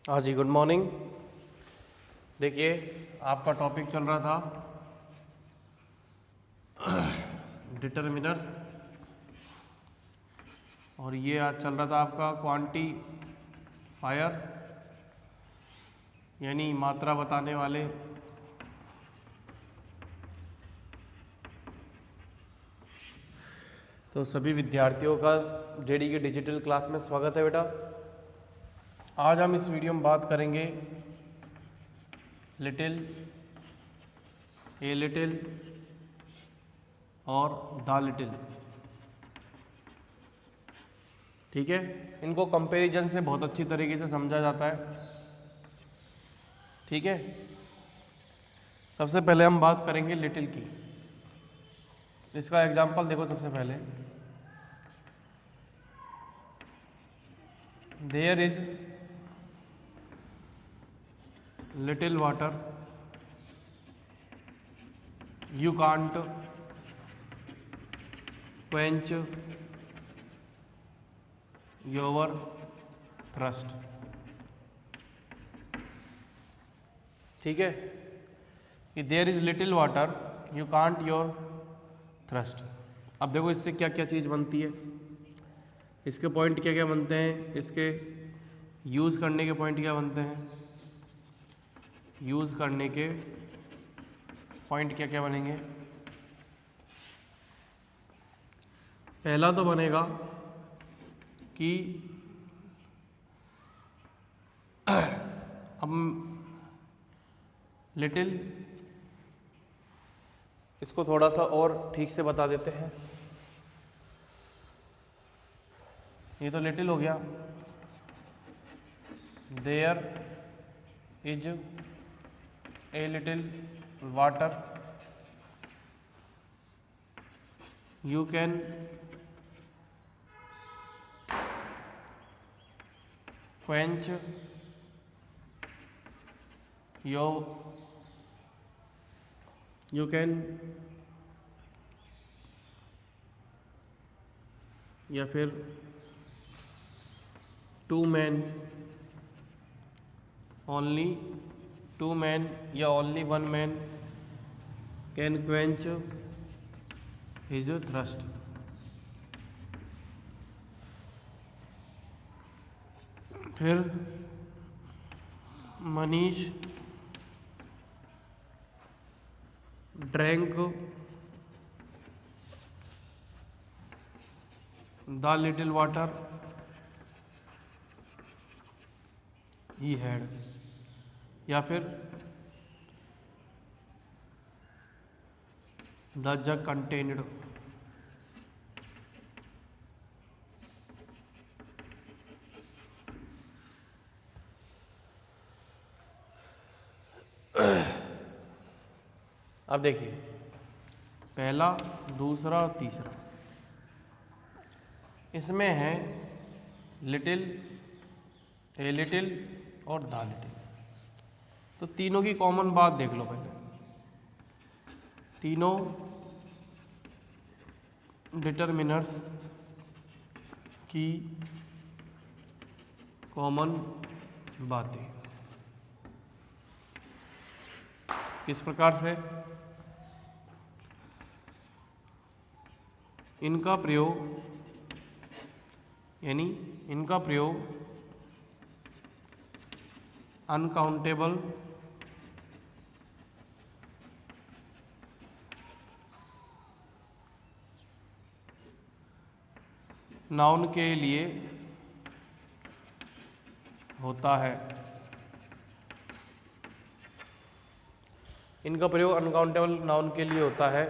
हाँ जी, good morning. देखिए, आपका टॉपिक चल रहा था डिटरमिनर्स, और ये आज चल रहा था आपका क्वांटिफायर, यानी मात्रा बताने वाले। तो सभी विद्यार्थियों का जेडी के डिजिटल क्लास में स्वागत है बेटा। आज हम इस वीडियो में बात करेंगे लिटिल, ए लिटिल और द लिटिल। ठीक है, इनको कंपैरिजन से बहुत अच्छी तरीके से समझा जाता है। ठीक है, सबसे पहले हम बात करेंगे लिटिल की। इसका एग्जाम्पल देखो। सबसे पहले there is little water, you can't quench your thirst. ठीक है, कि there is little water, you can't your thirst. अब देखो इससे क्या क्या चीज़ बनती है, इसके पॉइंट क्या क्या बनते हैं, इसके यूज़ करने के पॉइंट क्या बनते हैं, यूज़ करने के पॉइंट क्या क्या बनेंगे। पहला तो बनेगा कि हम लिटिल, इसको थोड़ा सा और ठीक से बता देते हैं। ये तो लिटिल हो गया। There is a little water, you can quench you can, या फिर only two men या only one man can quench his thirst। फिर Manish drank the little water he had, या फिर द जग कंटेन्ड। अब देखिए, पहला, दूसरा और तीसरा, इसमें है लिटिल, ए लिटिल और द लिटिल। तो तीनों की कॉमन बात देख लो पहले। तीनों डिटरमिनर्स की कॉमन बातें किस प्रकार से, इनका प्रयोग, यानी इनका प्रयोग अनकाउंटेबल नाउन के लिए होता है। इनका प्रयोग अनकाउंटेबल नाउन के लिए होता है।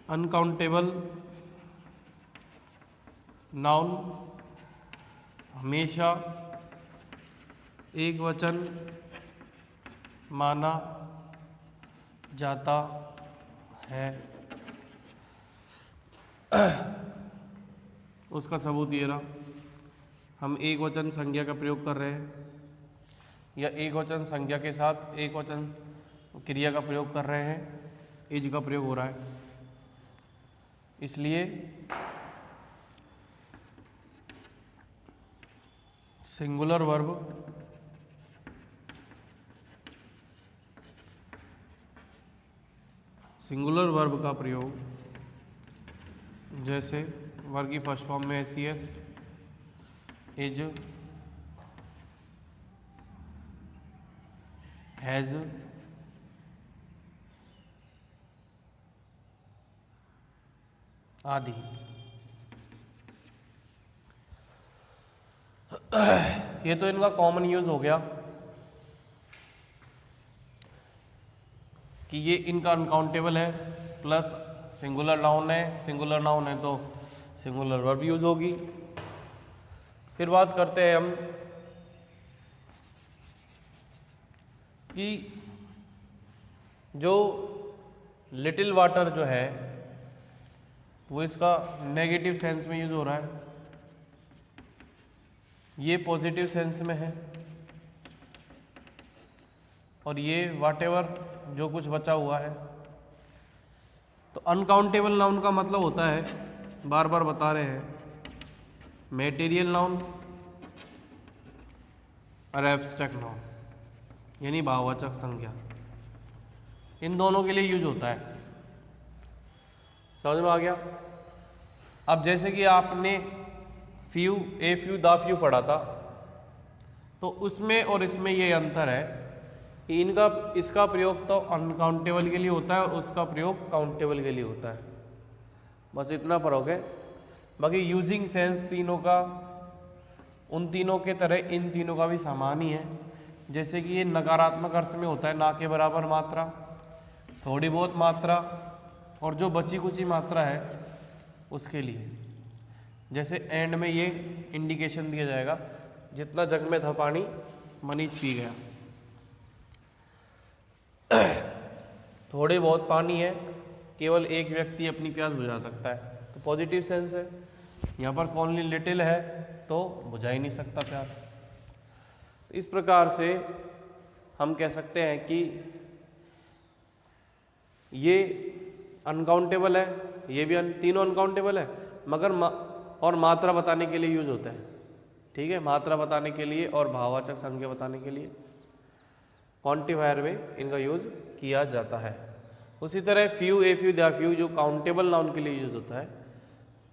अनकाउंटेबल नाउन हमेशा एक वचन माना जाता है। उसका सबूत ये रहा, हम एक वचन संज्ञा का प्रयोग कर रहे हैं, या एक वचन संज्ञा के साथ एक वचन क्रिया का प्रयोग कर रहे हैं, इज का प्रयोग हो रहा है। इसलिए सिंगुलर वर्ब का प्रयोग, जैसे वर्ब की फर्स्ट फॉर्म में SES, इज, हैज, आदि। ये तो इनका कॉमन यूज हो गया कि ये इनका अनकाउंटेबल है, प्लस सिंगुलर नाउन है, सिंगुलर नाउन है तो सिंगुलर वर्ब यूज होगी। फिर बात करते हैं हम कि जो लिटिल वाटर जो है वो इसका नेगेटिव सेंस में यूज हो रहा है, ये पॉजिटिव सेंस में है, और ये वाटेवर जो कुछ बचा हुआ है। तो अनकाउंटेबल नाउन का मतलब होता है, बार बार बता रहे हैं, मटेरियल नाउन और एब्स्ट्रैक्ट नाउन, यानी भाववाचक संज्ञा। इन दोनों के लिए यूज होता है। समझ में आ गया? अब जैसे कि आपने few, a few, the few पढ़ा था, तो उसमें और इसमें ये अंतर है कि इनका, इसका प्रयोग तो अनकाउंटेबल के लिए होता है और उसका प्रयोग काउंटेबल के लिए होता है। बस इतना फर्क है। बाकी यूजिंग सेंस तीनों का, उन तीनों के तरह इन तीनों का भी समान ही है। जैसे कि ये नकारात्मक अर्थ में होता है, ना के बराबर मात्रा, थोड़ी बहुत मात्रा, और जो बची कुची मात्रा है उसके लिए। जैसे एंड में ये इंडिकेशन दिया जाएगा, जितना जग में था पानी मनीष पी गया। थोड़े बहुत पानी है, केवल एक व्यक्ति अपनी प्यास बुझा सकता है, तो पॉजिटिव सेंस है। यहाँ पर ओनली लिटिल है तो बुझा ही नहीं सकता प्यास। तो इस प्रकार से हम कह सकते हैं कि ये अनकाउंटेबल है, ये भी तीनों अनकाउंटेबल है, मगर और मात्रा बताने के लिए यूज होता है। ठीक है, मात्रा बताने के लिए और भाववाचक संज्ञा बताने के लिए क्वांटिफायर में इनका यूज किया जाता है। उसी तरह few, a few, the few जो काउंटेबल नाउन के लिए यूज होता है,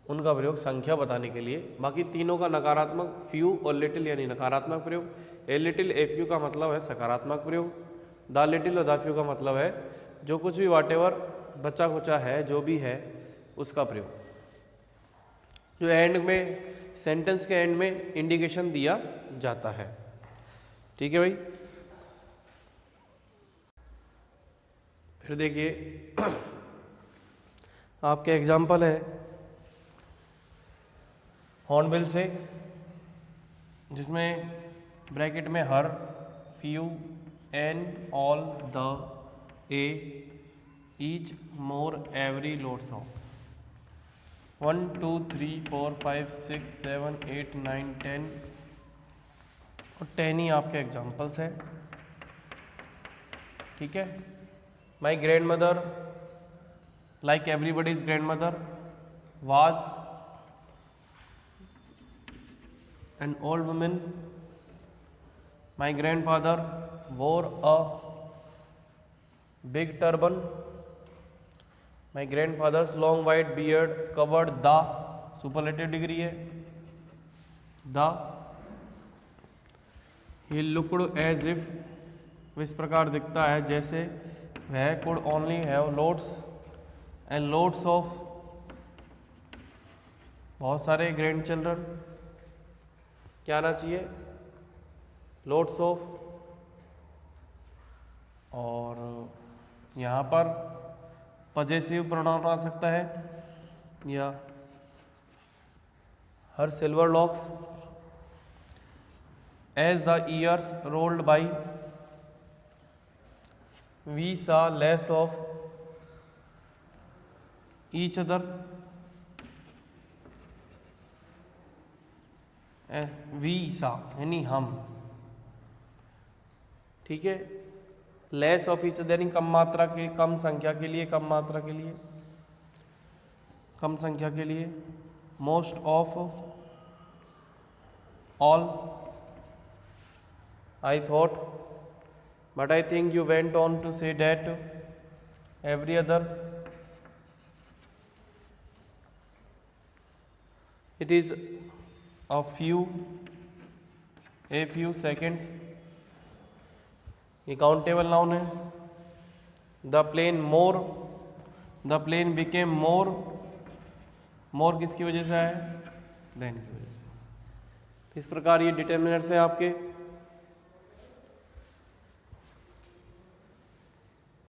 उनका प्रयोग संख्या बताने के लिए। बाकी तीनों का नकारात्मक, फ्यू और लिटिल यानी नकारात्मक प्रयोग, ए लिटिल, ए फ्यू का मतलब है सकारात्मक प्रयोग, द लिटिल और द फ्यू का मतलब है जो कुछ भी वाटेवर बचा खुचा है, जो भी है उसका प्रयोग, जो एंड में, सेंटेंस के एंड में इंडिकेशन दिया जाता है। ठीक है भाई। फिर देखिए आपके एग्जाम्पल है हॉर्नबिल से, जिसमें ब्रैकेट में हर, few, an, all, the, a, each, more, every, lots of. 1 2 3 4 5 6 7 8 9 10 और 10 ही आपके एग्जाम्पल्स हैं। ठीक है। My grandmother, like everybody's grandmother, was an old women. My grandfather wore a big turban. My grandfather's long white beard covered the, superlative degree है, the. He looked as if, इस प्रकार दिखता है जैसे वह could only have loads and loads of, बहुत सारे grandchildren. क्या आना चाहिए? Loads of. और यहाँ पर पजेसिव प्रोनाउन आ सकता है, या हर silver locks, as the years rolled by, we saw less of each other, we saw यानी हम। ठीक है, लेस ऑफ ईच अदर यानी कम मात्रा के, कम संख्या के लिए, कम मात्रा के लिए। कम संख्या के लिए, most of all, I thought, but I think you went on to say date every other, it is a few seconds, ये काउंटेबल नाउन है। The plane more, the plane became more, more किसकी वजह से आया, then की वजह से। इस प्रकार ये डिटर्मिनर्स है आपके।